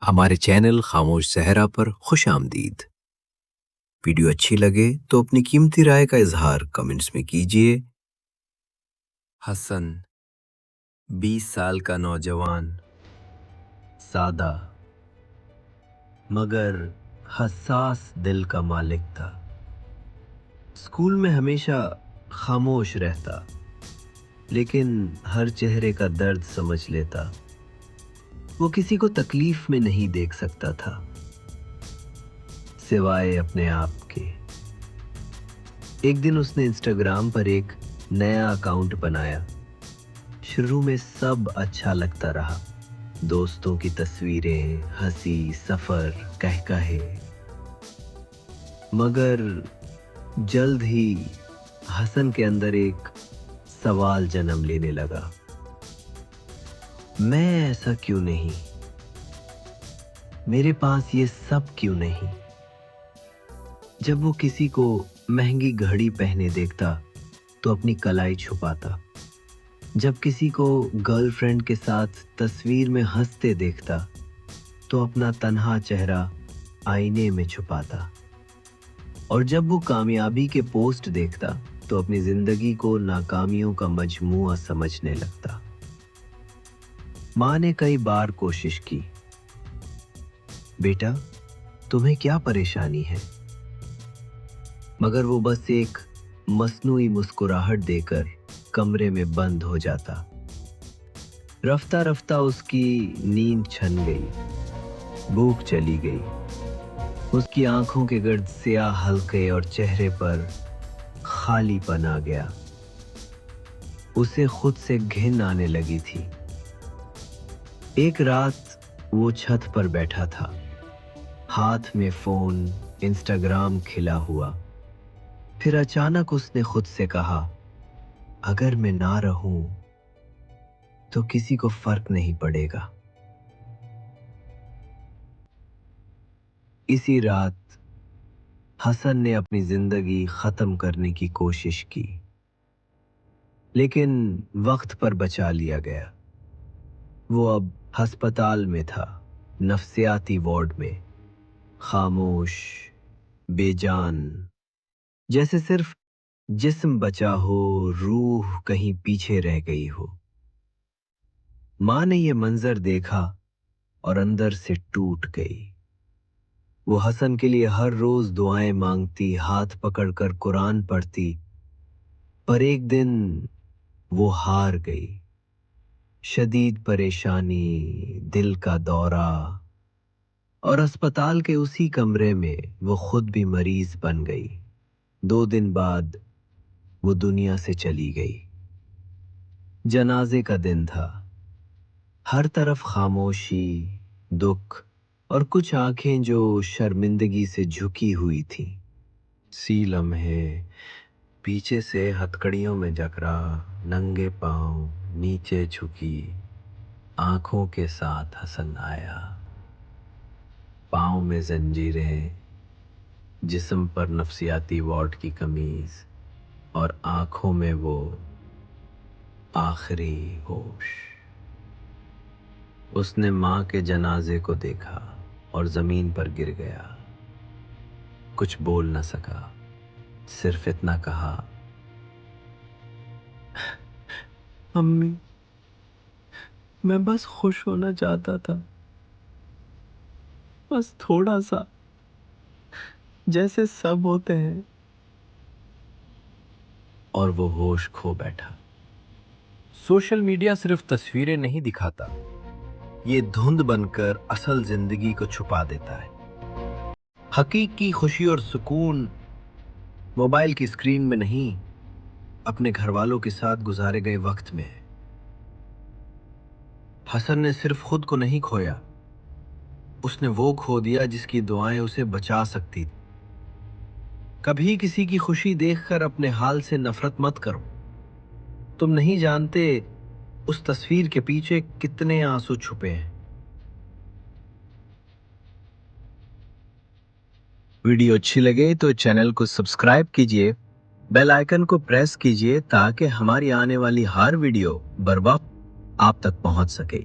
ہمارے چینل خاموش صحرا پر خوش آمدید۔ ویڈیو اچھی لگے تو اپنی قیمتی رائے کا اظہار کمنٹس میں کیجیے۔ حسن 20 سال کا نوجوان، سادہ مگر حساس دل کا مالک تھا۔ اسکول میں ہمیشہ خاموش رہتا، لیکن ہر چہرے کا درد سمجھ لیتا۔ وہ کسی کو تکلیف میں نہیں دیکھ سکتا تھا سوائے اپنے آپ کے۔ ایک دن اس نے انسٹاگرام پر ایک نیا اکاؤنٹ بنایا۔ شروع میں سب اچھا لگتا رہا، دوستوں کی تصویریں، ہنسی، سفر، کہکہے۔ مگر جلد ہی حسن کے اندر ایک سوال جنم لینے لگا، میں ایسا کیوں نہیں؟ میرے پاس یہ سب کیوں نہیں؟ جب وہ کسی کو مہنگی گھڑی پہنے دیکھتا تو اپنی کلائی چھپاتا، جب کسی کو گرل فرینڈ کے ساتھ تصویر میں ہنستے دیکھتا تو اپنا تنہا چہرہ آئینے میں چھپاتا، اور جب وہ کامیابی کے پوسٹ دیکھتا تو اپنی زندگی کو ناکامیوں کا مجموعہ سمجھنے لگتا۔ ماں نے کئی بار کوشش کی، بیٹا تمہیں کیا پریشانی ہے؟ مگر وہ بس ایک مصنوعی مسکراہٹ دے کر کمرے میں بند ہو جاتا۔ رفتہ رفتہ اس کی نیند چھن گئی، بھوک چلی گئی، اس کی آنکھوں کے گرد سیاہ حلقے اور چہرے پر خالی پن آ گیا۔ اسے خود سے گھن آنے لگی تھی۔ ایک رات وہ چھت پر بیٹھا تھا، ہاتھ میں فون، انسٹاگرام کھلا ہوا۔ پھر اچانک اس نے خود سے کہا، اگر میں نہ رہوں تو کسی کو فرق نہیں پڑے گا۔ اسی رات حسن نے اپنی زندگی ختم کرنے کی کوشش کی، لیکن وقت پر بچا لیا گیا۔ وہ اب ہسپتال میں تھا، نفسیاتی وارڈ میں، خاموش، بے جان، جیسے صرف جسم بچا ہو، روح کہیں پیچھے رہ گئی ہو۔ ماں نے یہ منظر دیکھا اور اندر سے ٹوٹ گئی۔ وہ حسن کے لیے ہر روز دعائیں مانگتی، ہاتھ پکڑ کر قرآن پڑھتی، پر ایک دن وہ ہار گئی۔ شدید پریشانی، دل کا دورہ، اور اسپتال کے اسی کمرے میں وہ خود بھی مریض بن گئی۔ 2 دن بعد وہ دنیا سے چلی گئی۔ جنازے کا دن تھا، ہر طرف خاموشی، دکھ، اور کچھ آنکھیں جو شرمندگی سے جھکی ہوئی تھیں۔ سی لمحے پیچھے سے ہتکڑیوں میں جکڑا، ننگے پاؤں نیچے جھکی، آنکھوں کے ساتھ حسن آیا۔ پاؤں میں زنجیریں، جسم پر نفسیاتی وارڈ کی قمیض، اور آنکھوں میں وہ آخری ہوش۔ اس نے ماں کے جنازے کو دیکھا اور زمین پر گر گیا۔ کچھ بول نہ سکا، صرف اتنا کہا، امی میں بس خوش ہونا چاہتا تھا، بس تھوڑا سا، جیسے سب ہوتے ہیں۔ اور وہ ہوش کھو بیٹھا۔ سوشل میڈیا صرف تصویریں نہیں دکھاتا، یہ دھند بن کر اصل زندگی کو چھپا دیتا ہے۔ حقیقی خوشی اور سکون موبائل کی اسکرین میں نہیں، اپنے گھر والوں کے ساتھ گزارے گئے وقت میں ہے۔ حسن نے صرف خود کو نہیں کھویا، اس نے وہ کھو دیا جس کی دعائیں اسے بچا سکتی تھی۔ کبھی کسی کی خوشی دیکھ کر اپنے حال سے نفرت مت کرو، تم نہیں جانتے اس تصویر کے پیچھے کتنے آنسو چھپے ہیں۔ ویڈیو اچھی لگے تو چینل کو سبسکرائب کیجئے، بیل آئیکن کو پریس کیجئے تاکہ ہماری آنے والی ہر ویڈیو بر وقت آپ تک پہنچ سکے۔